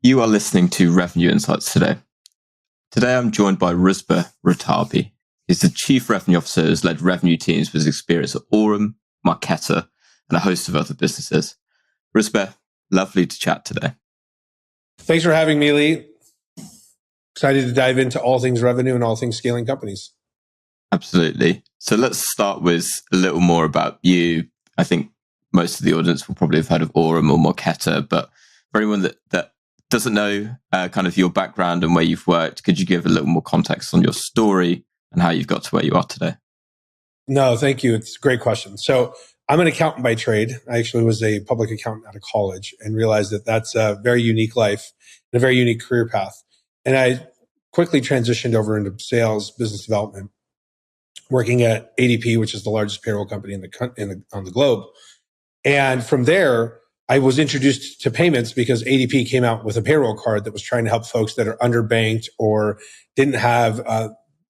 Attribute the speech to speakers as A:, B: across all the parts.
A: You are listening to Revenue Insights today. Today I'm joined by Rouzbeh Rotabi. He's the Chief Revenue Officer who has led revenue teams with his experience at Aurum, Marqeta, and a host of other businesses. Rouzbeh, lovely to chat today.
B: Thanks for having me, Lee. Excited to dive into all things revenue and all things scaling companies.
A: Absolutely. So let's start with a little more about you. I think most of the audience will probably have heard of Aurum or Marqeta, but for anyone that doesn't know kind of your background and where you've worked, could you give a little more context on your story and how you've got to where you are today?
B: No, thank you. It's a great question. So I'm an accountant by trade. I actually was a public accountant out of college and realized that that's a very unique life and a very unique career path. And I quickly transitioned over into sales, business development, working at ADP, which is the largest payroll company on the globe. And from there, I was introduced to payments because ADP came out with a payroll card that was trying to help folks that are underbanked or didn't have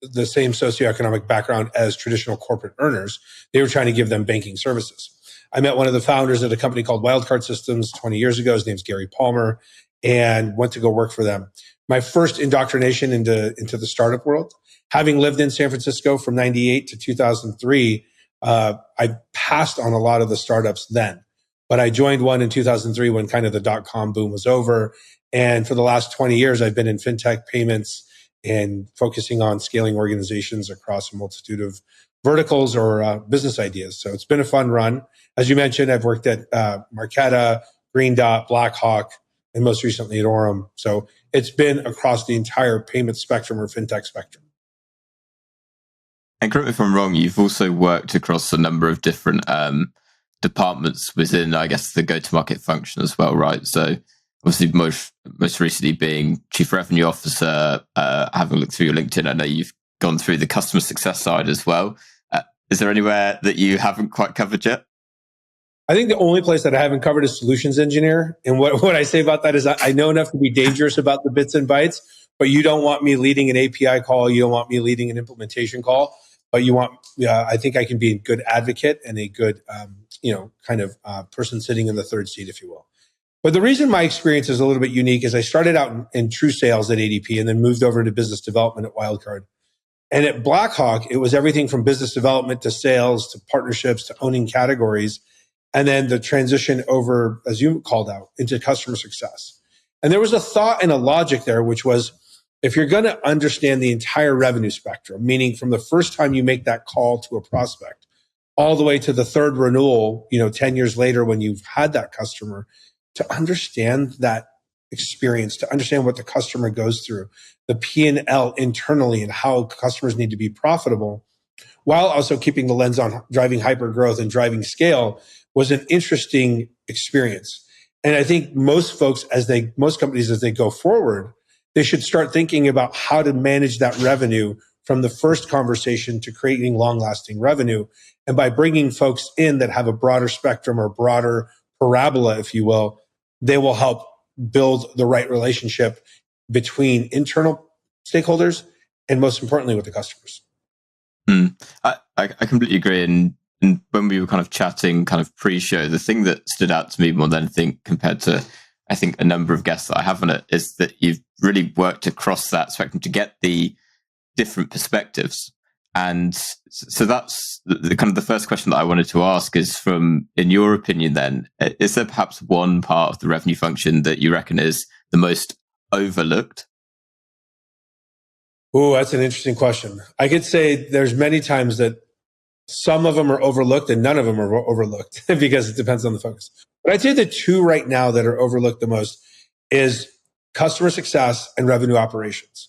B: the same socioeconomic background as traditional corporate earners. They were trying to give them banking services. I met one of the founders at a company called Wildcard Systems 20 years ago. His name's Gary Palmer, and went to go work for them. My first indoctrination into the startup world, having lived in San Francisco from 98 to 2003, I passed on a lot of the startups then. But I joined one in 2003 when kind of the dot-com boom was over. And for the last 20 years, I've been in fintech payments and focusing on scaling organizations across a multitude of verticals or business ideas. So it's been a fun run. As you mentioned, I've worked at Marqeta, Green Dot, Blackhawk, and most recently at Aurum. So it's been across the entire payment spectrum or fintech spectrum.
A: And correct me if I'm wrong, you've also worked across a number of different departments within, I guess, the go-to-market function as well, right? So obviously most recently being Chief Revenue Officer, having looked through your LinkedIn, I know you've gone through the customer success side as well. Is there anywhere that you haven't quite covered yet?
B: I think the only place that I haven't covered is solutions engineer. And what I say about that is I know enough to be dangerous about the bits and bytes, but you don't want me leading an API call. You don't want me leading an implementation call, but you want, I think I can be a good advocate and a good, person sitting in the third seat, if you will. But the reason my experience is a little bit unique is I started out in true sales at ADP and then moved over into business development at Wildcard. And at Blackhawk, it was everything from business development to sales to partnerships to owning categories. And then the transition over, as you called out, into customer success. And there was a thought and a logic there, which was if you're going to understand the entire revenue spectrum, meaning from the first time you make that call to a prospect, all the way to the third renewal, 10 years later when you've had that customer, to understand that experience, to understand what the customer goes through, the P&L internally and how customers need to be profitable, while also keeping the lens on driving hyper growth and driving scale, was an interesting experience. And I think most companies, as they go forward, they should start thinking about how to manage that revenue from the first conversation to creating long-lasting revenue. And by bringing folks in that have a broader spectrum or broader parabola, if you will, they will help build the right relationship between internal stakeholders and, most importantly, with the customers.
A: I completely agree. And when we were kind of chatting kind of pre-show, the thing that stood out to me more than anything compared to, I think, a number of guests that I have on it is that you've really worked across that spectrum to get the different perspectives. And so that's the kind of the first question that I wanted to ask is in your opinion then, is there perhaps one part of the revenue function that you reckon is the most overlooked?
B: Oh, that's an interesting question. I could say there's many times that some of them are overlooked and none of them are overlooked because it depends on the focus. But I'd say the two right now that are overlooked the most is customer success and revenue operations.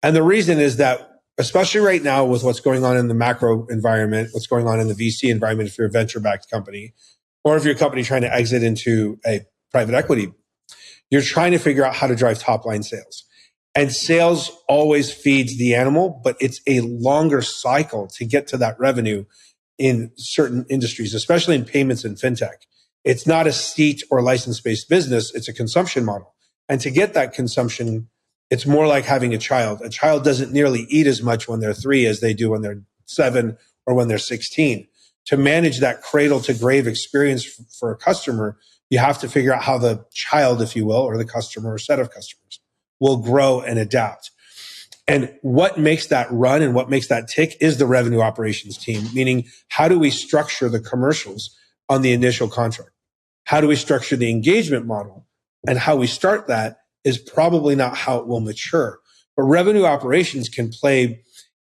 B: And the reason is that, especially right now with what's going on in the macro environment, what's going on in the VC environment, if you're a venture-backed company, or if you're a company trying to exit into a private equity, you're trying to figure out how to drive top-line sales. And sales always feeds the animal, but it's a longer cycle to get to that revenue in certain industries, especially in payments and fintech. It's not a seat or license-based business. It's a consumption model. And to get that consumption, it's more like having a child. A child doesn't nearly eat as much when they're 3 as they do when they're 7 or when they're 16. To manage that cradle to grave experience for a customer, You have to figure out how the child, if you will, or the customer or set of customers will grow and adapt. And what makes that run and what makes that tick is the revenue operations team, meaning how do we structure the commercials on the initial contract? How do we structure the engagement model? And how we start that is probably not how it will mature. But revenue operations can play,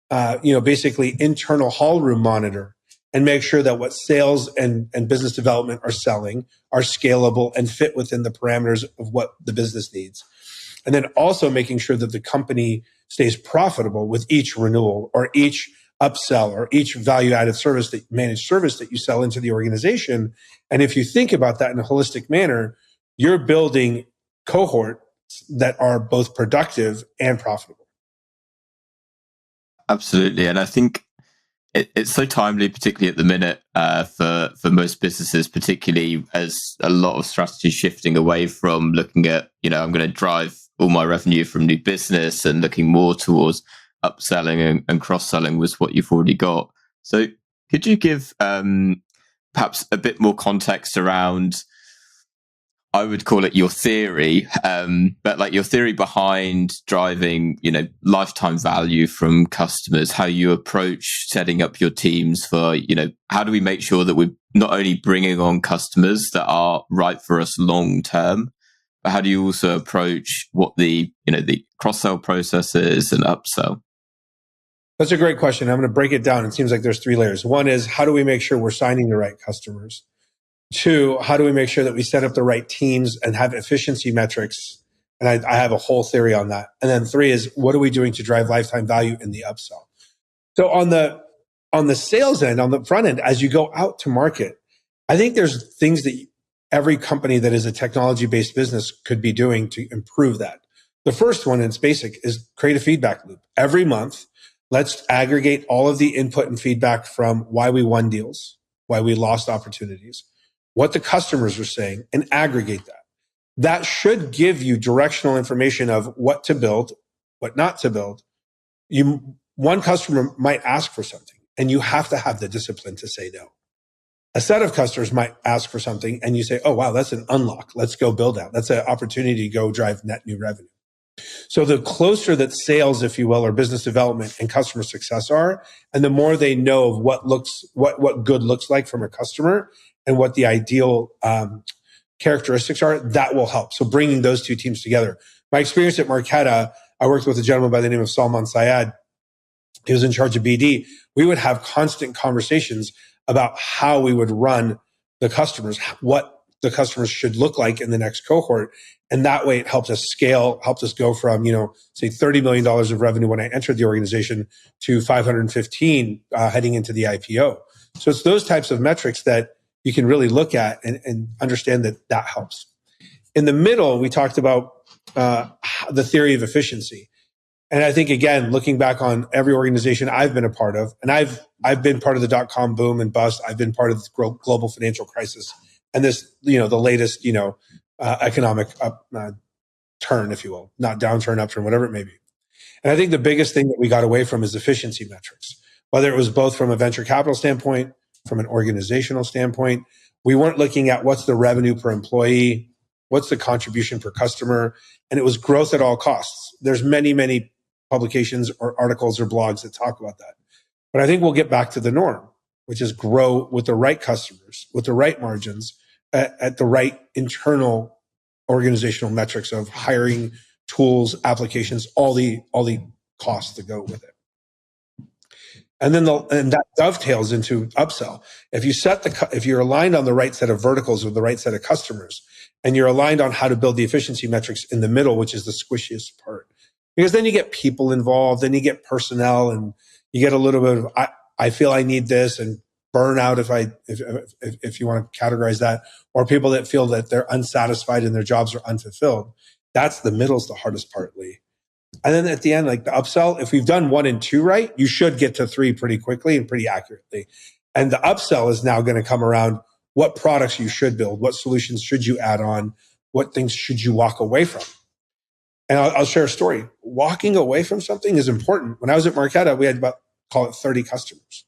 B: basically internal hall room monitor and make sure that what sales and business development are selling are scalable and fit within the parameters of what the business needs. And then also making sure that the company stays profitable with each renewal or each upsell or each value-added service, that managed service that you sell into the organization. And if you think about that in a holistic manner, you're building cohorts that are both productive and profitable.
A: Absolutely. And I think it's so timely, particularly at the minute, for most businesses, particularly as a lot of strategy shifting away from looking at, I'm going to drive all my revenue from new business and looking more towards upselling and cross-selling with what you've already got. So could you give perhaps a bit more context around, I would call it your theory, but like your theory behind driving, lifetime value from customers, how you approach setting up your teams for, how do we make sure that we're not only bringing on customers that are right for us long term, but how do you also approach what the cross-sell process is and upsell?
B: That's a great question. I'm going to break it down. It seems like there's 3 layers. One is, how do we make sure we're signing the right customers? 2, how do we make sure that we set up the right teams and have efficiency metrics? And I have a whole theory on that. And then 3 is, what are we doing to drive lifetime value in the upsell? So on the sales end, on the front end, as you go out to market, I think there's things that every company that is a technology-based business could be doing to improve that. The first one, and it's basic, is create a feedback loop. Every month, let's aggregate all of the input and feedback from why we won deals, why we lost opportunities, what the customers are saying, and aggregate that. That should give you directional information of what to build, what not to build. One customer might ask for something, and you have to have the discipline to say no. A set of customers might ask for something, and you say, oh, wow, that's an unlock. Let's go build that. That's an opportunity to go drive net new revenue. So the closer that sales, if you will, or business development and customer success are, and the more they know of what good looks like from a customer and what the ideal characteristics are, that will help. So bringing those 2 teams together. My experience at Marqeta, I worked with a gentleman by the name of Salman Syed. He was in charge of BD. We would have constant conversations about how we would run the customers, what the customers should look like in the next cohort. And that way it helped us scale, helped us go from, say $30 million of revenue when I entered the organization to 515 heading into the IPO. So it's those types of metrics that you can really look at and understand that helps. In the middle, we talked about the theory of efficiency. And I think, again, looking back on every organization I've been a part of, and I've been part of the dot-com boom and bust. I've been part of the global financial crisis and this, the latest, economic turn, if you will, not downturn, upturn, whatever it may be. And I think the biggest thing that we got away from is efficiency metrics, whether it was both from a venture capital standpoint, from an organizational standpoint. We weren't looking at what's the revenue per employee, what's the contribution per customer, and it was growth at all costs. There's many, many publications or articles or blogs that talk about that. But I think we'll get back to the norm, which is grow with the right customers, with the right margins, at the right internal organizational metrics of hiring, tools, applications, all the costs that go with it. And then that dovetails into upsell. If you're aligned on the right set of verticals with the right set of customers, and you're aligned on how to build the efficiency metrics in the middle, which is the squishiest part, because then you get people involved, then you get personnel, and you get a little bit of I feel I need this, and burnout, if you want to categorize that, or people that feel that they're unsatisfied and their jobs are unfulfilled. That's the middle's the hardest part, Lee. And then at the end, like the upsell, if we've done 1 and 2 right, you should get to 3 pretty quickly and pretty accurately. And the upsell is now going to come around what products you should build, what solutions should you add on, what things should you walk away from. And I'll share a story. Walking away from something is important. When I was at Marqeta, we had about, call it 30 customers.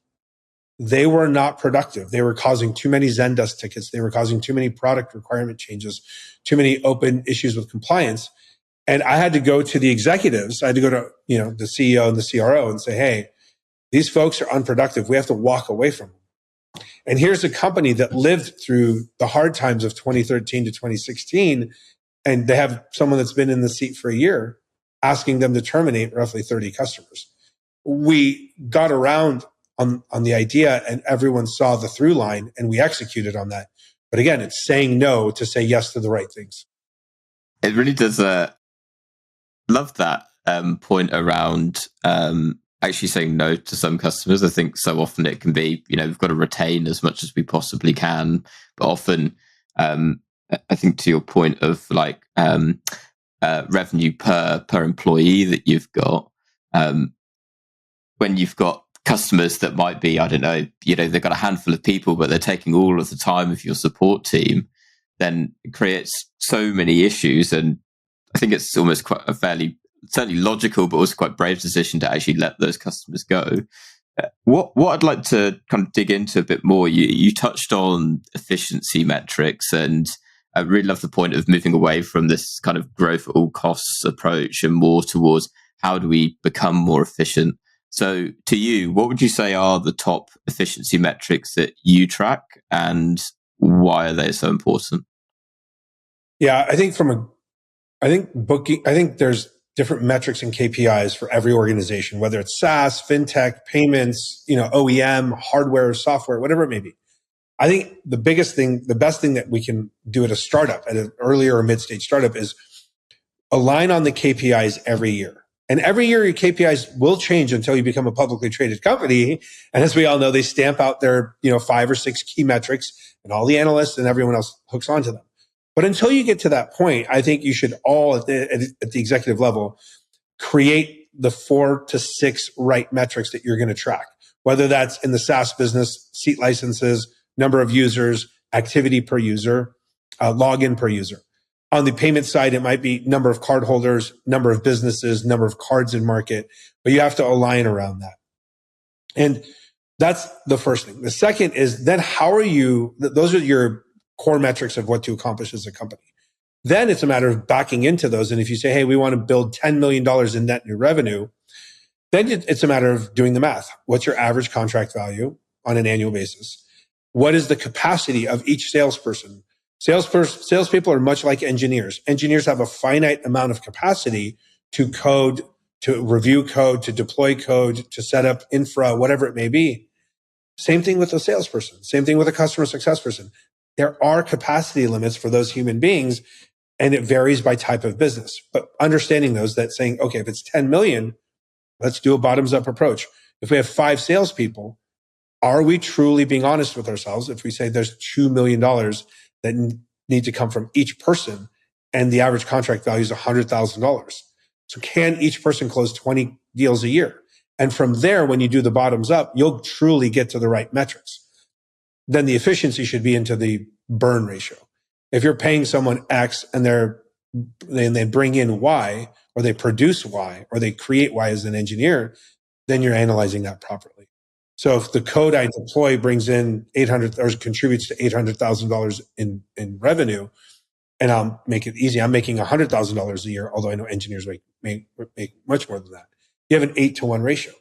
B: they were not productive. They were causing too many Zendesk tickets. They were causing too many product requirement changes, too many open issues with compliance. And I had to go to the executives. I had to go to, the CEO and the CRO and say, hey, these folks are unproductive. We have to walk away from them. And here's a company that lived through the hard times of 2013 to 2016. And they have someone that's been in the seat for a year asking them to terminate roughly 30 customers. We got around on the idea and everyone saw the through line and we executed on that. But again, it's saying no to say yes to the right things.
A: It really does love that point around actually saying no to some customers. I think so often it can be, we've got to retain as much as we possibly can. But often, I think to your point of like revenue per employee that you've got, when you've got customers that might be, I don't know, they've got a handful of people, but they're taking all of the time of your support team, then it creates so many issues. And I think it's almost quite a fairly, certainly logical, but also quite brave decision to actually let those customers go. What I'd like to kind of dig into a bit more, you touched on efficiency metrics, and I really love the point of moving away from this kind of growth at all costs approach and more towards how do we become more efficient. So to you, what would you say are the top efficiency metrics that you track and why are they so important?
B: Yeah, I think there's different metrics and KPIs for every organization, whether it's SaaS, fintech, payments, OEM, hardware, software, whatever it may be. I think the best thing that we can do at a startup, at an earlier or mid-stage startup, is align on the KPIs every year. And every year your KPIs will change until you become a publicly traded company. And as we all know, they stamp out their 5 or 6 key metrics and all the analysts and everyone else hooks onto them. But until you get to that point, I think you should all at the executive level create the 4 to 6 right metrics that you're going to track, whether that's in the SaaS business, seat licenses, number of users, activity per user, login per user. On the payment side, it might be number of cardholders, number of businesses, number of cards in market, but you have to align around that. And that's the first thing. The second is then those are your core metrics of what to accomplish as a company. Then it's a matter of backing into those. And if you say, hey, we want to build $10 million in net new revenue, then it's a matter of doing the math. What's your average contract value on an annual basis? What is the capacity of each salesperson? Salespeople are much like engineers. Engineers have a finite amount of capacity to code, to review code, to deploy code, to set up infra, whatever it may be. Same thing with a salesperson. Same thing with a customer success person. There are capacity limits for those human beings, and it varies by type of business. But understanding those, that saying, okay, if it's 10 million, let's do a bottoms up approach. If we have 5 salespeople, are we truly being honest with ourselves if we say there's $2 million that need to come from each person and the average contract value is $100,000? So can each person close 20 deals a year? And from there, when you do the bottoms up, you'll truly get to the right metrics. Then the efficiency should be into the burn ratio. If you're paying someone X and they bring in Y, or they produce Y, or they create Y as an engineer, then you're analyzing that properly. So if the code I deploy brings in contributes to $800,000 in revenue, and I'll make it easy, I'm making $100,000 a year, although I know engineers make much more than that. You have an 8-to-1 ratio.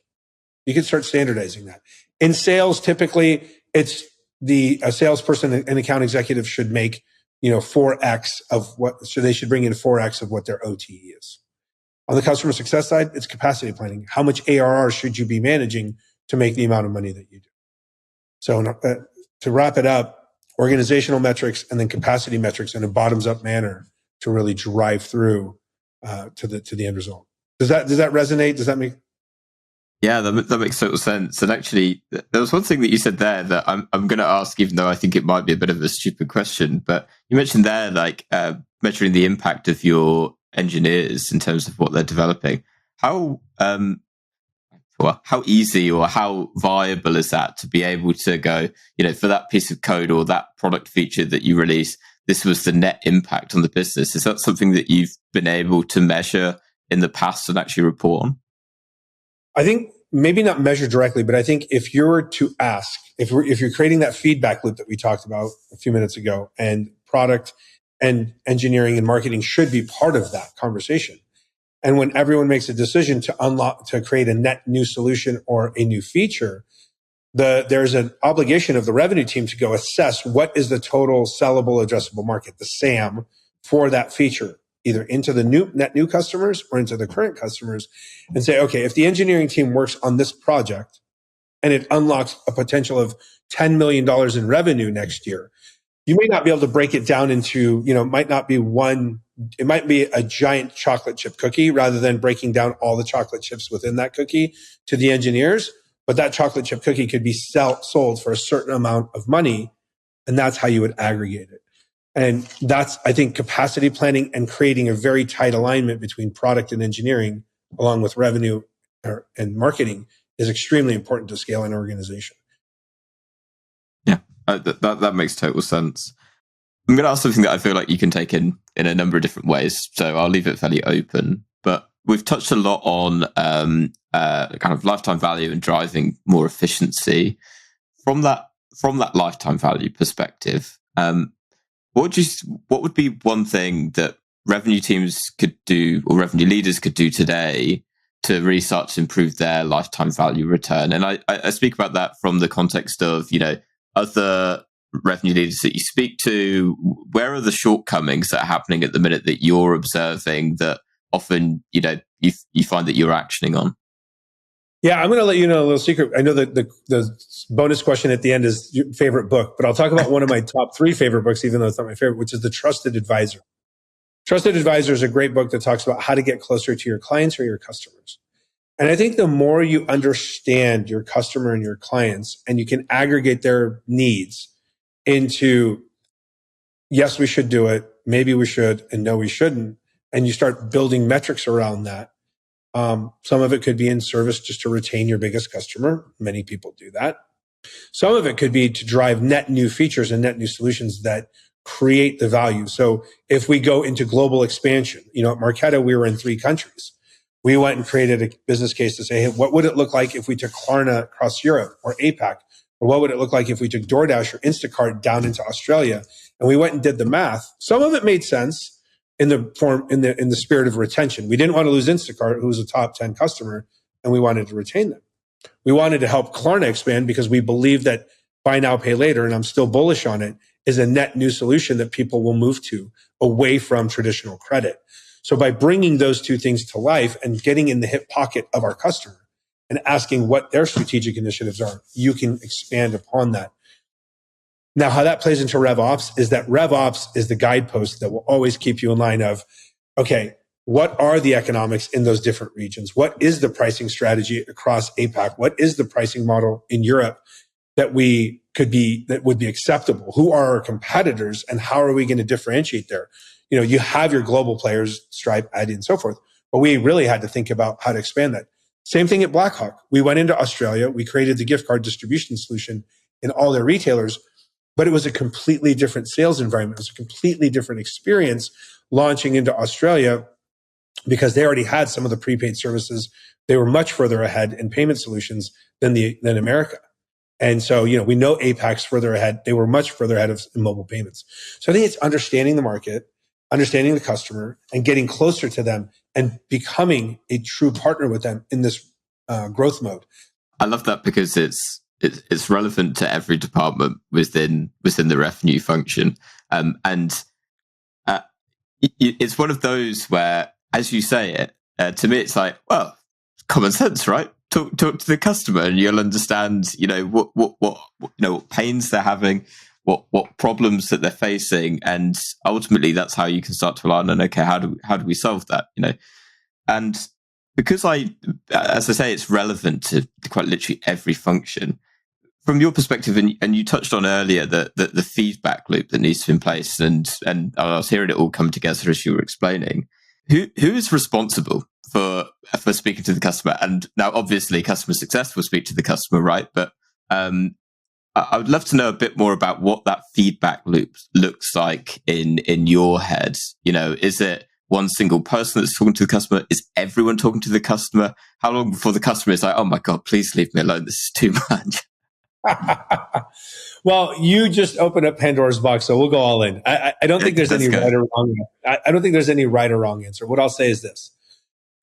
B: You can start standardizing that. In sales, typically, it's a salesperson and account executive should make 4x of what, so they should bring in 4x of what their OTE is. On the customer success side, it's capacity planning. How much ARR should you be managing to make the amount of money that you do? So to wrap it up, organizational metrics and then capacity metrics in a bottoms up manner to really drive through to the end result. Does that resonate? Does that make?
A: Yeah, that makes total sense. And actually, there was one thing that you said there that I'm going to ask, even though I think it might be a bit of a stupid question. But you mentioned there, like measuring the impact of your engineers in terms of what they're developing. How easy or how viable is that to be able to go, for that piece of code or that product feature that you release, this was the net impact on the business? Is that something that you've been able to measure in the past and actually report on?
B: I think maybe not measure directly, but I think if you were to ask, if you're creating that feedback loop that we talked about a few minutes ago, and product and engineering and marketing should be part of that conversation. And when everyone makes a decision to create a net new solution or a new feature, there's an obligation of the revenue team to go assess what is the total sellable addressable market, the SAM, for that feature, either into the net new customers or into the current customers, and say, okay, if the engineering team works on this project and it unlocks a potential of $10 million in revenue next year, you may not be able to break it down into, it might not be it might be a giant chocolate chip cookie rather than breaking down all the chocolate chips within that cookie to the engineers. But that chocolate chip cookie could be sold for a certain amount of money. And that's how you would aggregate it. And that's, I think, capacity planning and creating a very tight alignment between product and engineering, along with revenue and marketing, is extremely important to scale an organization.
A: Yeah, that makes total sense. I'm going to ask something that I feel like you can take in a number of different ways, so I'll leave it fairly open. But we've touched a lot on kind of lifetime value and driving more efficiency. From that lifetime value perspective, what would be one thing that revenue teams could do or revenue leaders could do today to really start to improve their lifetime value return? And I speak about that from the context of, other revenue leaders that you speak to. Where are the shortcomings that are happening at the minute that you're observing that often, you find that you're actioning on?
B: Yeah, I'm going to let you know a little secret. I know that the bonus question at the end is your favorite book, but I'll talk about one of my top 3 favorite books, even though it's not my favorite, which is The Trusted Advisor. Trusted Advisor is a great book that talks about how to get closer to your clients or your customers. And I think the more you understand your customer and your clients, and you can aggregate their needs into, yes, we should do it, maybe we should, and no, we shouldn't, and you start building metrics around that. Some of it could be in service just to retain your biggest customer. Many people do that. Some of it could be to drive net new features and net new solutions that create the value. So if we go into global expansion, at Marketo, we were in 3 countries. We went and created a business case to say, hey, what would it look like if we took Klarna across Europe or APAC? Or what would it look like if we took DoorDash or Instacart down into Australia? And we went and did the math. Some of it made sense in the spirit of retention. We didn't want to lose Instacart, who was a top 10 customer, and we wanted to retain them. We wanted to help Klarna expand because we believe that buy now, pay later, and I'm still bullish on it, is a net new solution that people will move to away from traditional credit. So by bringing those 2 things to life and getting in the hip pocket of our customer and asking what their strategic initiatives are, you can expand upon that. Now, how that plays into RevOps is that RevOps is the guidepost that will always keep you in line of, okay, what are the economics in those different regions? What is the pricing strategy across APAC? What is the pricing model in Europe that would be acceptable? Who are our competitors and how are we going to differentiate there? You have your global players, Stripe, Adyen, and so forth, but we really had to think about how to expand that. Same thing at Blackhawk. We went into Australia. We created the gift card distribution solution in all their retailers, but it was a completely different sales environment. It was a completely different experience launching into Australia because they already had some of the prepaid services. They were much further ahead in payment solutions than America. And so, we know APAC's further ahead. They were much further ahead of mobile payments. So I think it's understanding the market, understanding the customer, and getting closer to them and becoming a true partner with them in this growth mode.
A: I love that because it's relevant to every department within the revenue function, and it's one of those where, as you say it, to me, it's like, well, common sense, right? Talk to the customer, and you'll understand, what pains they're having, what problems that they're facing, and ultimately that's how you can start to align on, okay, how do we solve that? And because as I say, it's relevant to quite literally every function. From your perspective, and you touched on earlier the feedback loop that needs to be in place, and I was hearing it all come together as you were explaining. Who is responsible for speaking to the customer? And now, obviously, customer success will speak to the customer, right? But I would love to know a bit more about what that feedback loop looks like in your head. Is it one single person that's talking to the customer? Is everyone talking to the customer? How long before the customer is like, oh my God, please leave me alone. This is too much.
B: Well, you just opened up Pandora's box, so we'll go all in. I don't think there's any right or wrong. I don't think there's any right or wrong answer. What I'll say is this.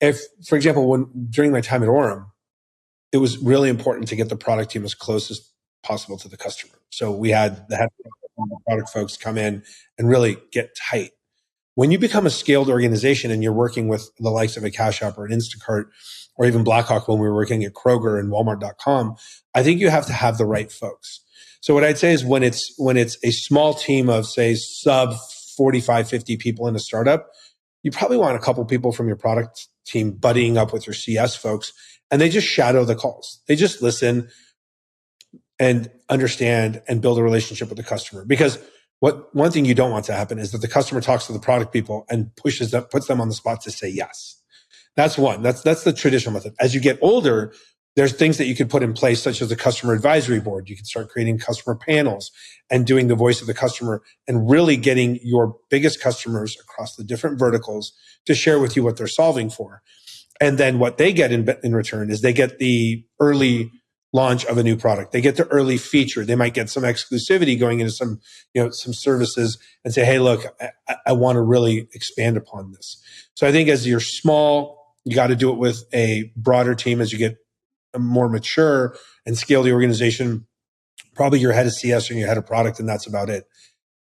B: If, for example, during my time at Orem, it was really important to get the product team as close as possible to the customer. So we had the head product folks come in and really get tight. When you become a scaled organization and you're working with the likes of a Cash App or an Instacart or even Blackhawk when we were working at Kroger and Walmart.com, I think you have to have the right folks. So what I'd say is when it's a small team of, say, sub 45, 50 people in a startup, you probably want a couple people from your product team buddying up with your CS folks, and they just shadow the calls. They just listen and understand and build a relationship with the customer. Because one thing you don't want to happen is that the customer talks to the product people and puts them on the spot to say yes. That's one. That's the traditional method. As you get older, there's things that you could put in place, such as the customer advisory board. You can start creating customer panels and doing the voice of the customer and really getting your biggest customers across the different verticals to share with you what they're solving for. And then what they get in return is they get the early launch of a new product. They get the early feature. They might get some exclusivity going into some services and say, hey, look, I want to really expand upon this. So I think as you're small, you got to do it with a broader team. As you get more mature and scale the organization, probably your head of CS and your head of product, and that's about it.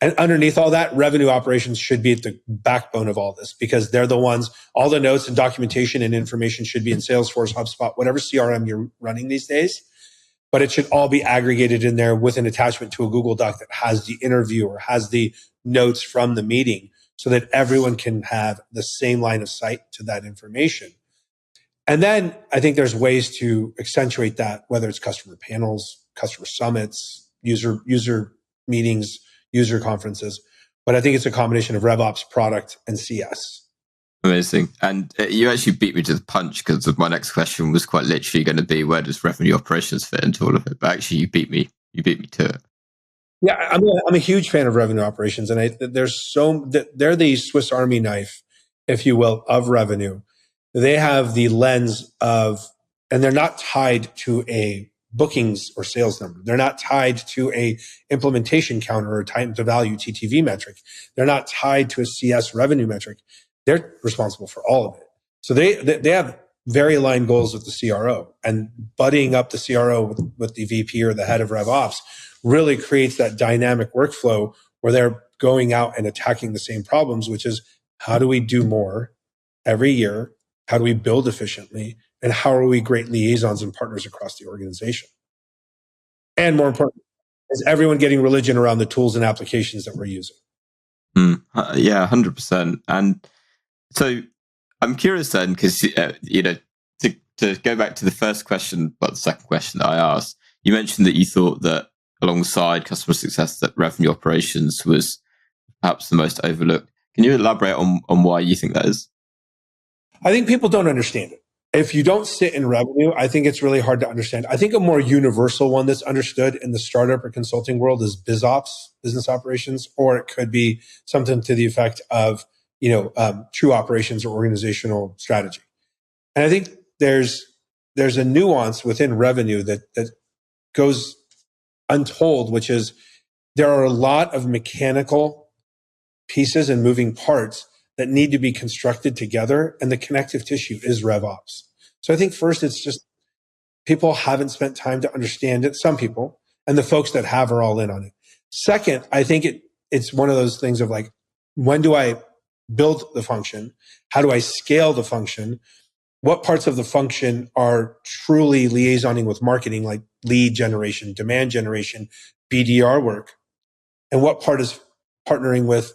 B: And underneath all that, revenue operations should be at the backbone of all this, because they're the ones, all the notes and documentation and information should be in Salesforce, HubSpot, whatever CRM you're running these days. But it should all be aggregated in there with an attachment to a Google Doc that has the interview or has the notes from the meeting, so that everyone can have the same line of sight to that information. And then I think there's ways to accentuate that, whether it's customer panels, customer summits, user meetings, user conferences. But I think it's a combination of RevOps, product, and CS.
A: Amazing. And you actually beat me to the punch, because my next question was quite literally going to be, where does revenue operations fit into all of it? But actually, you beat me to it.
B: Yeah, I'm a huge fan of revenue operations, and they're the Swiss Army knife, if you will, of revenue. They have the lens of, and they're not tied to a bookings or sales number. They're not tied to a implementation counter or time to value TTV metric. They're not tied to a CS revenue metric. They're responsible for all of it. So they have very aligned goals with the CRO, and buddying up the CRO with the VP or the head of RevOps really creates that dynamic workflow where they're going out and attacking the same problems, which is, how do we do more every year? How do we build efficiently? And how are we great liaisons and partners across the organization? And more important, is everyone getting religion around the tools and applications that we're using?
A: Yeah, 100%. And so I'm curious then, because, to go back to the first question, but the second question that I asked, you mentioned that you thought that alongside customer success, that revenue operations was perhaps the most overlooked. Can you elaborate on why you think that is?
B: I think people don't understand it. If you don't sit in revenue, I think it's really hard to understand. I think a more universal one that's understood in the startup or consulting world is BizOps, business operations, or it could be something to the effect of, true operations or organizational strategy. And I think there's a nuance within revenue that goes untold, which is there are a lot of mechanical pieces and moving parts that need to be constructed together, and the connective tissue is RevOps. So I think first, it's just people haven't spent time to understand it, some people, and the folks that have are all in on it. Second, I think it's one of those things of like, when do I build the function? How do I scale the function? What parts of the function are truly liaisoning with marketing, like lead generation, demand generation, BDR work? And what part is partnering with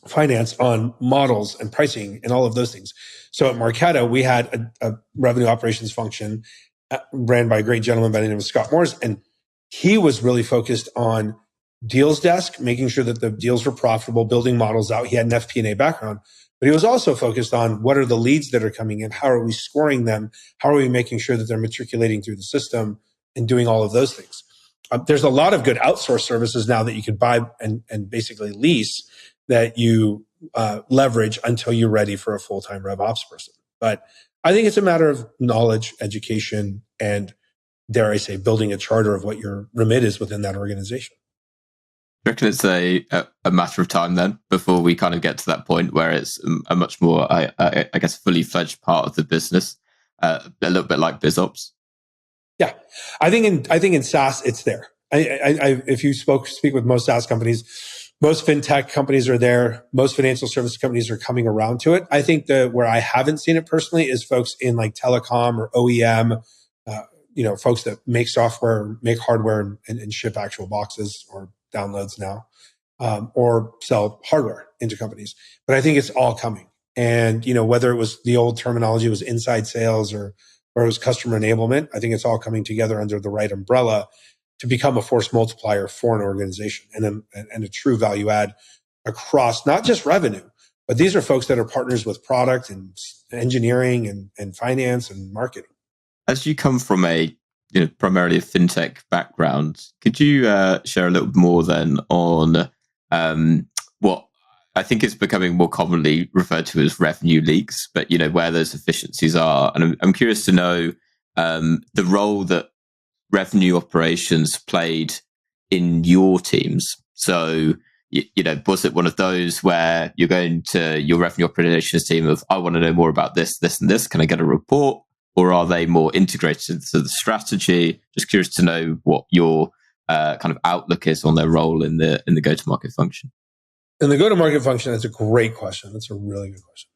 B: finance on models and pricing and all of those things? So at Marketo, we had a revenue operations function ran by a great gentleman by the name of Scott Morris. And he was really focused on deals desk, making sure that the deals were profitable, building models out. He had an FP&A background, but he was also focused on what are the leads that are coming in? How are we scoring them? How are we making sure that they're matriculating through the system and doing all of those things? There's a lot of good outsourced services now that you can buy and basically lease, that you leverage until you're ready for a full-time rev ops person. But I think it's a matter of knowledge, education, and dare I say, building a charter of what your remit is within that organization.
A: I reckon it's a matter of time then before we kind of get to that point where it's a much more, I guess, fully fledged part of the business, a little bit like BizOps.
B: Yeah, I think in SaaS it's there. If you speak with most SaaS companies, most fintech companies are there. Most financial service companies are coming around to it. I think where I haven't seen it personally is folks in like telecom or OEM, folks that make software, make hardware, and ship actual boxes or downloads now, or sell hardware into companies. But I think it's all coming. And whether it was the old terminology was inside sales or it was customer enablement, I think it's all coming together under the right umbrella to become a force multiplier for an organization and a true value add across not just revenue, but these are folks that are partners with product and engineering and finance and marketing.
A: As you come from primarily a fintech background, could you share a little more then on what I think is becoming more commonly referred to as revenue leaks, but where those efficiencies are? And I'm curious to know the role that revenue operations played in your teams. So, was it one of those where you're going to your revenue operations team of, I want to know more about this, this, and this. Can I get a report? Or are they more integrated into the strategy? Just curious to know what your kind of outlook is on their role in the go-to-market function.
B: In the go-to-market function, that's a great question. That's a really good question.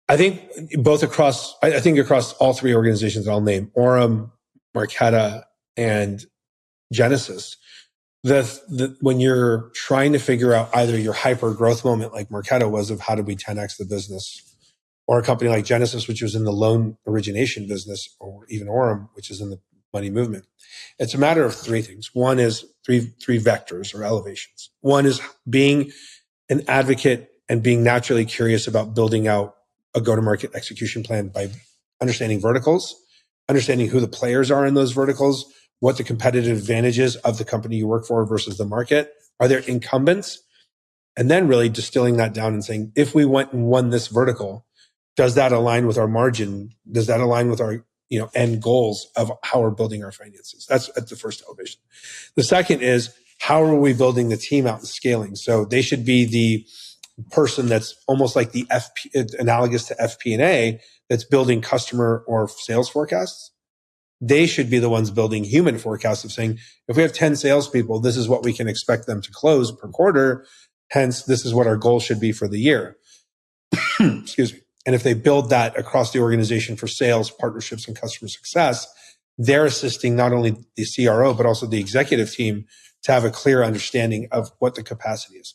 B: I think across all three organizations I'll name, Orem, Marqeta, and Genesis, when you're trying to figure out either your hyper growth moment like Marqeta was of how did we 10x the business, or a company like Genesis, which was in the loan origination business, or even Orem, which is in the money movement. It's a matter of three things. One is three vectors or elevations. One is being an advocate and being naturally curious about building out a go-to-market execution plan by understanding verticals, understanding who the players are in those verticals, what the competitive advantages of the company you work for versus the market. Are there incumbents? And then really distilling that down and saying, if we went and won this vertical, does that align with our margin? Does that align with our end goals of how we're building our finances? That's at the first elevation. The second is, how are we building the team out and scaling? So they should be the person that's almost like the analogous to FP&A that's building customer or sales forecasts. They should be the ones building human forecasts of saying, if we have 10 salespeople, this is what we can expect them to close per quarter. Hence, this is what our goal should be for the year. Excuse me. And if they build that across the organization for sales, partnerships, and customer success, they're assisting not only the CRO, but also the executive team to have a clear understanding of what the capacity is.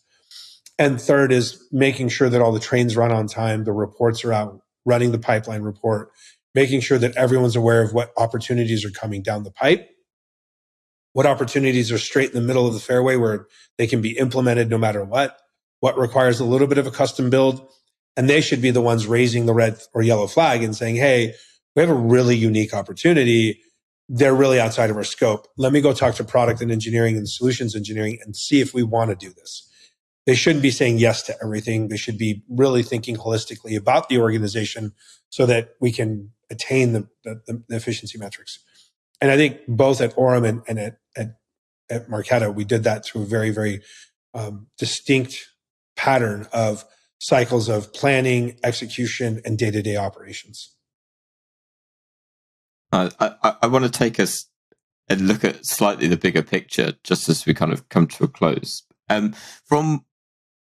B: And third is making sure that all the trains run on time, the reports are out, running the pipeline report, making sure that everyone's aware of what opportunities are coming down the pipe, what opportunities are straight in the middle of the fairway where they can be implemented no matter what requires a little bit of a custom build. And they should be the ones raising the red or yellow flag and saying, hey, we have a really unique opportunity. They're really outside of our scope. Let me go talk to product and engineering and solutions engineering and see if we want to do this. They shouldn't be saying yes to everything. They should be really thinking holistically about the organization so that we can attain the efficiency metrics. And I think both at Orem and at Marqeta, we did that through a very, very distinct pattern of cycles of planning, execution, and day-to-day operations.
A: I want to take us and look at slightly the bigger picture just as we kind of come to a close. From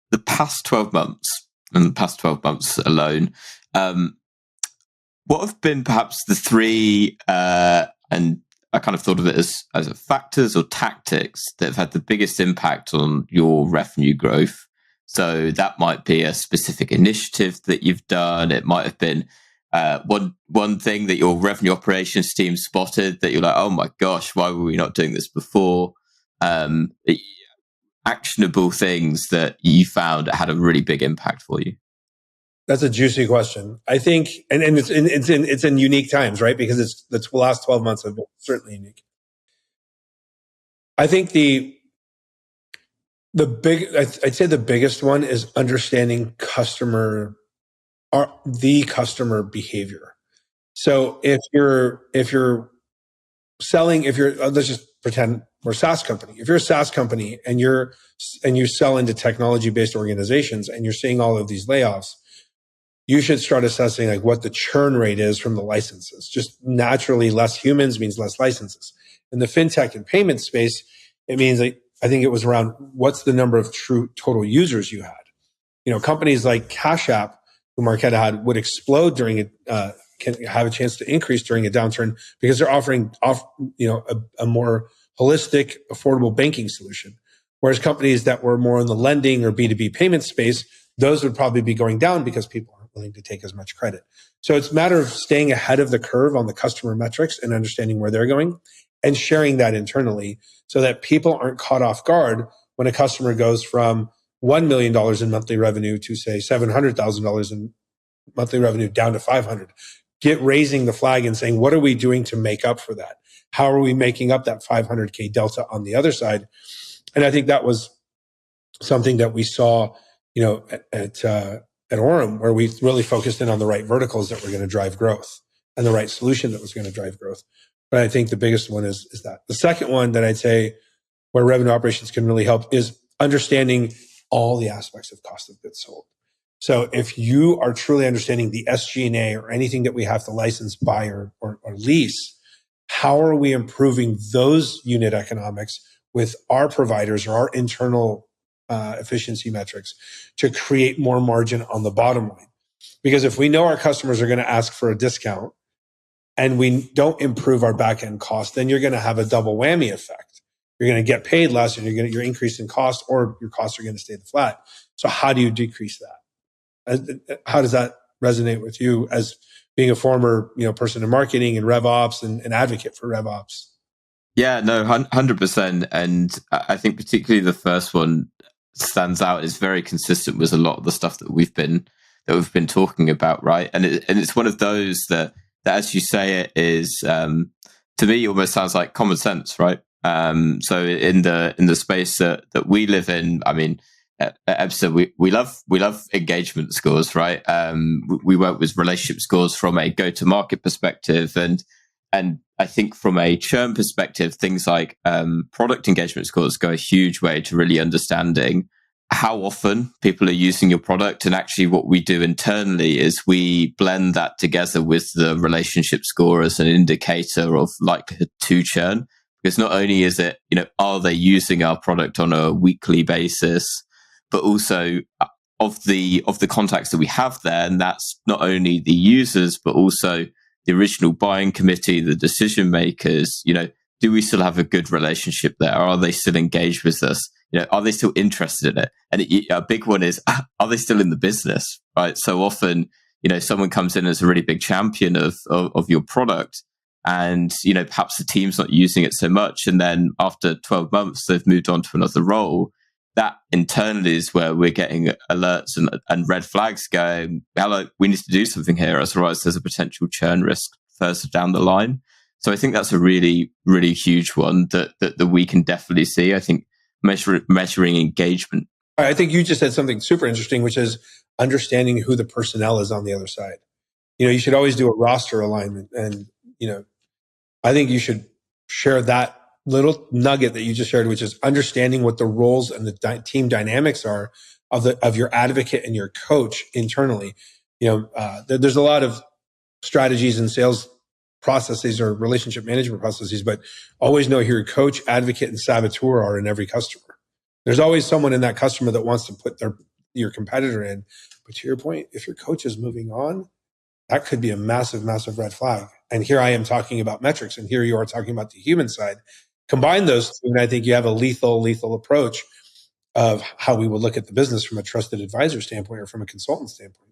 A: the past 12 months, and the past 12 months alone, what have been perhaps the three, and I kind of thought of it as factors or tactics that have had the biggest impact on your revenue growth? So that might be a specific initiative that you've done. It might have been one thing that your revenue operations team spotted that you're like, oh my gosh, why were we not doing this before? Actionable things that you found that had a really big impact for you.
B: That's a juicy question. I think, and it's in unique times, right? Because the last 12 months have been certainly unique. I think I'd say the biggest one is understanding the customer behavior. So if you're selling, let's just pretend we're a SaaS company. If you're a SaaS company and you sell into technology-based organizations and you're seeing all of these layoffs, you should start assessing like what the churn rate is from the licenses. Just naturally, less humans means less licenses. In the fintech and payment space, it means like, I think it was around what's the number of true total users you had. Companies like Cash App, who Marqeta had, would explode can have a chance to increase during a downturn because they're offering a more holistic, affordable banking solution. Whereas companies that were more in the lending or B2B payment space, those would probably be going down because people aren't willing to take as much credit. So it's a matter of staying ahead of the curve on the customer metrics and understanding where they're going and sharing that internally so that people aren't caught off guard when a customer goes from $1 million in monthly revenue to say $700,000 in monthly revenue down to 500. Raising the flag and saying, what are we doing to make up for that? How are we making up that 500K delta on the other side? And I think that was something that we saw, at Orem, where we really focused in on the right verticals that were going to drive growth and the right solution that was going to drive growth. But I think the biggest one is that. The second one that I'd say where revenue operations can really help is understanding all the aspects of cost of goods sold. So if you are truly understanding the SG&A or anything that we have to license, buy, or lease, how are we improving those unit economics with our providers or our internal efficiency metrics to create more margin on the bottom line? Because if we know our customers are going to ask for a discount and we don't improve our back end cost, then you're going to have a double whammy effect. You're going to get paid less and you're increasing cost, or your costs are going to stay flat. So how do you decrease that? How does that resonate with you as being a former person in marketing and RevOps and an advocate for RevOps?
A: Yeah, no, 100%. And I think particularly the first one stands out. Is very consistent with a lot of the stuff that we've been talking about, right? And it's one of those that as you say it is, to me, almost sounds like common sense, right? So in the space that we live in, I mean, at Epson, we love engagement scores, right? We work with relationship scores from a go-to-market perspective, and I think from a churn perspective, things like product engagement scores go a huge way to really understanding how often people are using your product. And actually what we do internally is we blend that together with the relationship score as an indicator of likelihood to churn. Because not only is it, are they using our product on a weekly basis, but also of the contacts that we have there, and that's not only the users, but also the original buying committee, the decision makers. Do we still have a good relationship there? Are they still engaged with us? Are they still interested in it? And a big one is, are they still in the business? Right. So often, someone comes in as a really big champion of your product, and perhaps the team's not using it so much, and then after 12 months they've moved on to another role. That internally is where we're getting alerts and red flags going, hello, we need to do something here, otherwise there's a potential churn risk further down the line. So I think that's a really, really huge one that we can definitely see. I think measuring engagement.
B: I think you just said something super interesting, which is understanding who the personnel is on the other side. You should always do a roster alignment, and I think you should share that little nugget that you just shared, which is understanding what the roles and the team dynamics are of your advocate and your coach internally. There's a lot of strategies and sales processes or relationship management processes, but always know who your coach, advocate, and saboteur are in every customer. There's always someone in that customer that wants to put your competitor in. But to your point, if your coach is moving on, that could be a massive, massive red flag. And here I am talking about metrics, and here you are talking about the human side. Combine those two, and I think you have a lethal approach of how we would look at the business from a trusted advisor standpoint or from a consultant standpoint.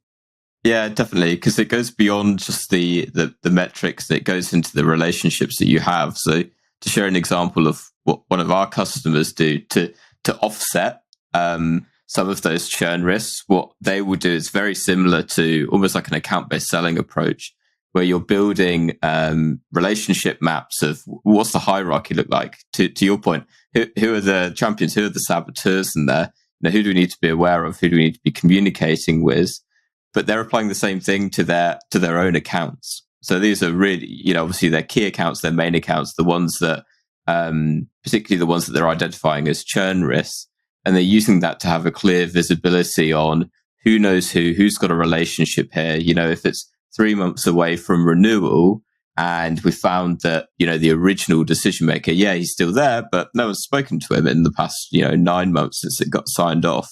A: Yeah, definitely, because it goes beyond just the metrics. It goes into the relationships that you have. So to share an example of what one of our customers do to offset some of those churn risks, what they will do is very similar to almost like an account-based selling approach, where you're building relationship maps of what's the hierarchy look like. To your point, who are the champions, who are the saboteurs in there, who do we need to be aware of, who do we need to be communicating with, but they're applying the same thing to their own accounts. So these are really, obviously their key accounts, their main accounts, the ones that, particularly the ones that they're identifying as churn risks, and they're using that to have a clear visibility on who knows who's got a relationship here. If it's 3 months away from renewal, and we found that, the original decision maker, he's still there, but no one's spoken to him in the past, 9 months since it got signed off.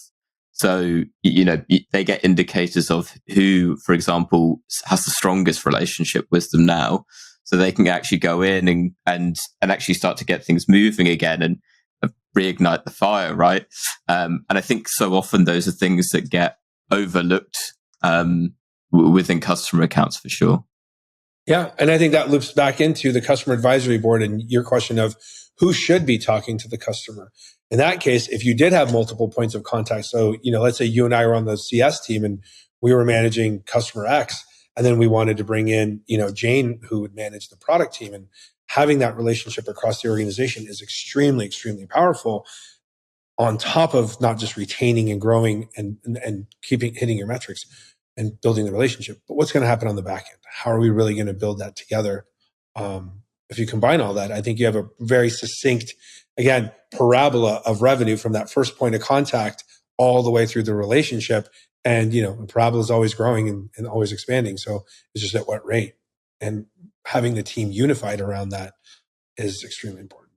A: So, they get indicators of who, for example, has the strongest relationship with them now. So they can actually go in and actually start to get things moving again and reignite the fire, right? And I think so often those are things that get overlooked within customer accounts for sure.
B: Yeah. And I think that loops back into the customer advisory board and your question of who should be talking to the customer. In that case, if you did have multiple points of contact, so, let's say you and I were on the CS team and we were managing customer X, and then we wanted to bring in, Jane, who would manage the product team, and having that relationship across the organization is extremely, extremely powerful, on top of not just retaining and growing and hitting your metrics and building the relationship, but what's going to happen on the back end? How are we really going to build that together? If you combine all that, I think you have a very succinct, again, parabola of revenue from that first point of contact all the way through the relationship. And, the parabola is always growing and always expanding. So it's just at what rate? And having the team unified around that is extremely important.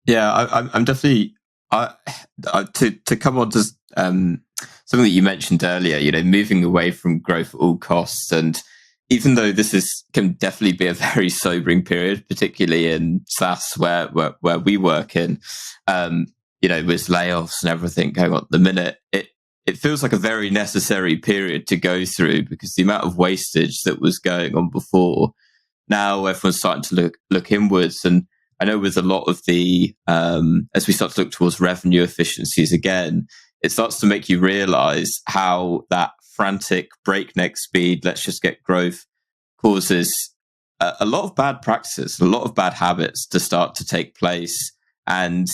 A: Yeah, I'm definitely, to come on to something that you mentioned earlier, moving away from growth at all costs. And even though this can definitely be a very sobering period, particularly in SaaS where we work in, with layoffs and everything going on at the minute, it feels like a very necessary period to go through, because the amount of wastage that was going on before, now everyone's starting to look inwards. And I know with a lot of the, as we start to look towards revenue efficiencies again, it starts to make you realize how that frantic breakneck speed, let's just get growth, causes a lot of bad practices, a lot of bad habits to start to take place. And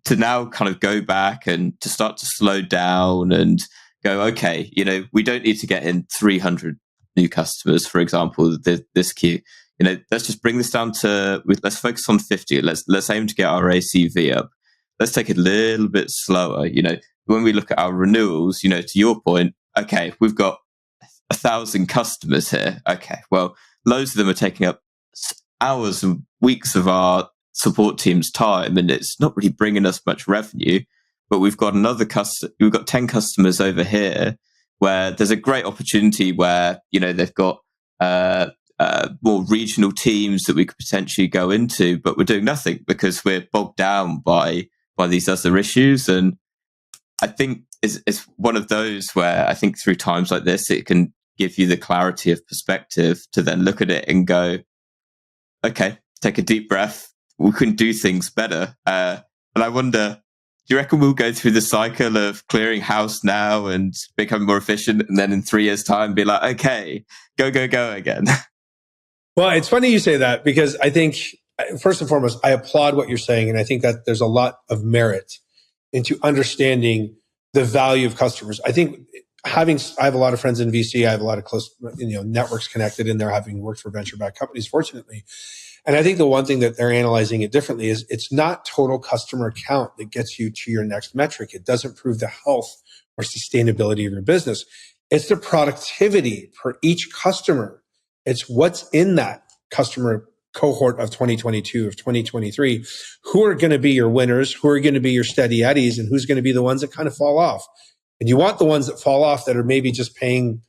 A: to now kind of go back and to start to slow down and go, okay, we don't need to get in 300 new customers, for example, this queue. Let's just bring this down to, let's focus on 50. Let's aim to get our ACV up. Let's take it a little bit slower. When we look at our renewals, to your point, okay, we've got 1,000 customers here. Okay, well, loads of them are taking up hours and weeks of our support team's time, and it's not really bringing us much revenue. But we've got we've got 10 customers over here where there's a great opportunity where, they've got more regional teams that we could potentially go into, but we're doing nothing because we're bogged down by these other issues. And I think it's one of those where I think through times like this, it can give you the clarity of perspective to then look at it and go, okay, take a deep breath. We can do things better. And I wonder, do you reckon we'll go through the cycle of clearing house now and becoming more efficient, and then in 3 years' time be like, okay, go again?
B: Well, it's funny you say that, because I think, first and foremost, I applaud what you're saying. And I think that there's a lot of merit into understanding the value of customers. I think I have a lot of friends in VC. I have a lot of close, networks connected in there, having worked for venture-backed companies, fortunately. And I think the one thing that they're analyzing it differently is it's not total customer count that gets you to your next metric. It doesn't prove the health or sustainability of your business. It's the productivity per each customer. It's what's in that customer cohort of 2022, of 2023. Who are going to be your winners? Who are going to be your steady eddies? And who's going to be the ones that kind of fall off? And you want the ones that fall off that are maybe just paying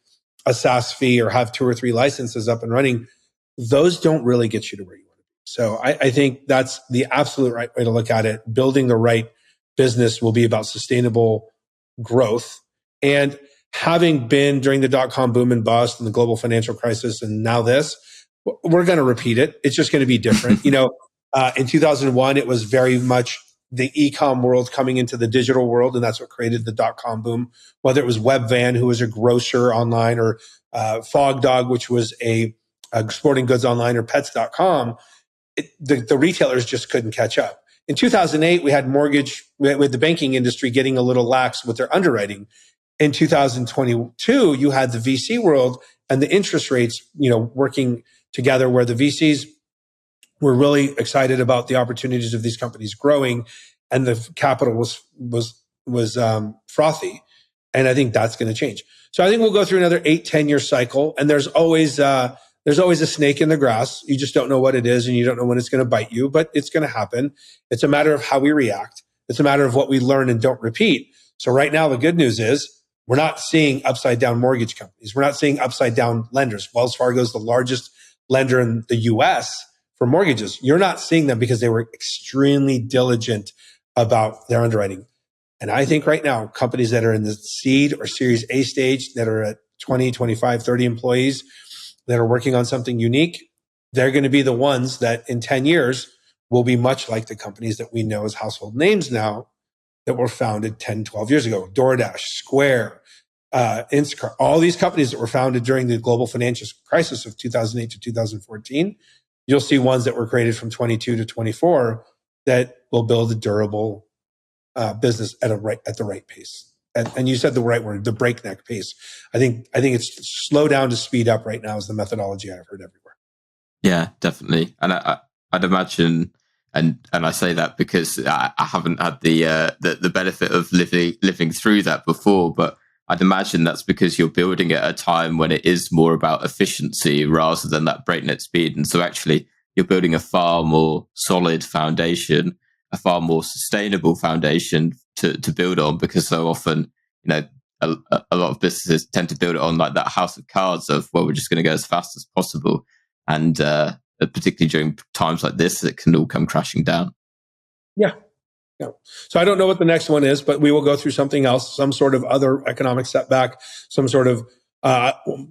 B: a SaaS fee or have 2 or 3 licenses up and running. Those don't really get you to where you want to be. So I think that's the absolute right way to look at it. Building the right business will be about sustainable growth. And having been during the dot-com boom and bust and the global financial crisis and now this, we're going to repeat it. It's just going to be different. In 2001, it was very much the e-com world coming into the digital world, and that's what created the dot-com boom. Whether it was Webvan, who was a grocer online, or Fog Dog, which was a sporting goods online, or Pets.com, the retailers just couldn't catch up. In 2008, we had with the banking industry getting a little lax with their underwriting. In 2022, you had the VC world and the interest rates, working together, where the VCs were really excited about the opportunities of these companies growing, and the capital was frothy. And I think that's going to change. So I think we'll go through another 8-10 year cycle. And there's always a snake in the grass. You just don't know what it is, and you don't know when it's going to bite you, but it's going to happen. It's a matter of how we react. It's a matter of what we learn and don't repeat. So right now, the good news is we're not seeing upside down mortgage companies. We're not seeing upside down lenders. Wells Fargo is the largest lender in the US for mortgages. You're not seeing them because they were extremely diligent about their underwriting. And I think right now, companies that are in the seed or Series A stage, that are at 20, 25, 30 employees, that are working on something unique, they're going to be the ones that in 10 years will be much like the companies that we know as household names now, that were founded 10, 12 years ago. DoorDash, Square, Instacart, all these companies that were founded during the global financial crisis of 2008 to 2014. You'll see ones that were created from 22 to 24 that will build a durable business at the right pace. And you said the right word, the breakneck pace. I think it's slow down to speed up right now is the methodology I've heard everywhere.
A: Yeah, definitely. And I'd imagine, and I say that because I haven't had the benefit of living through that before, but I'd imagine that's because you're building at a time when it is more about efficiency rather than that breakneck speed. And so actually you're building a far more solid foundation, a far more sustainable foundation to build on, because so often, a lot of businesses tend to build it on like that house of cards of, well, we're just going to go as fast as possible. And particularly during times like this, it can all come crashing down.
B: Yeah. So I don't know what the next one is, but we will go through something else, some sort of other economic setback, some sort of,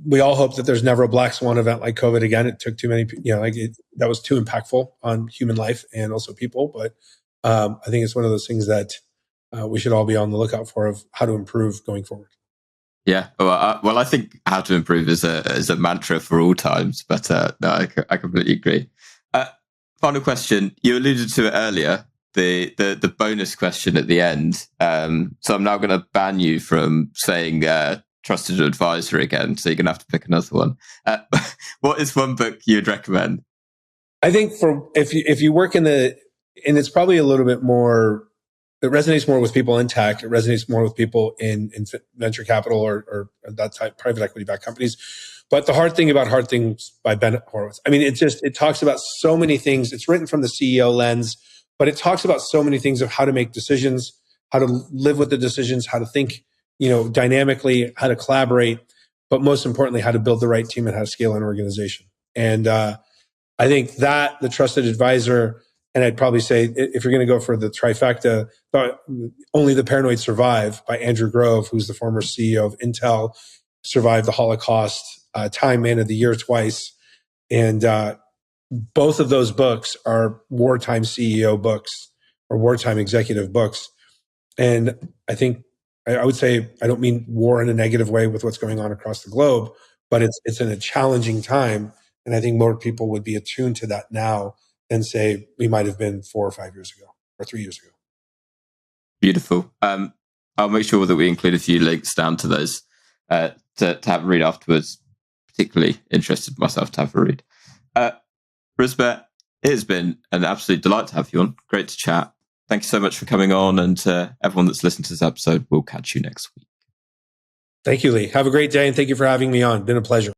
B: we all hope that there's never a black swan event like COVID again. It took too many, that was too impactful on human life and also people. But I think it's one of those things that we should all be on the lookout for, of how to improve going forward.
A: Yeah, well, I think how to improve is a mantra for all times, but no, I completely agree. Final question. You alluded to it earlier, the bonus question at the end. So I'm now going to ban you from saying trusted advisor again. So you're going to have to pick another one. What is one book you'd recommend?
B: I think if you work and it's probably a little bit more, it resonates more with people in tech. It resonates more with people in venture capital or that type private equity backed companies. But The Hard Thing About Hard Things by Ben Horowitz. I mean, it talks about so many things. It's written from the CEO lens, but it talks about so many things of how to make decisions, how to live with the decisions, how to think, dynamically, how to collaborate, but most importantly, how to build the right team and how to scale an organization. And I think that the trusted advisor, and I'd probably say, if you're going to go for the trifecta, Only the Paranoid Survive by Andrew Grove, who's the former CEO of Intel, survived the Holocaust, Time Man of the Year twice. And both of those books are wartime CEO books or wartime executive books. And I think I would say, I don't mean war in a negative way with what's going on across the globe, but it's in a challenging time. And I think more people would be attuned to that now than say we might have been 4 or 5 years ago or 3 years ago.
A: Beautiful. I'll make sure that we include a few links down to those to have a read afterwards. Particularly interested myself to have a read. Rouzbeh, it has been an absolute delight to have you on. Great to chat. Thank you so much for coming on, and to everyone that's listened to this episode, we'll catch you next week.
B: Thank you, Lee. Have a great day, and thank you for having me on. Been a pleasure.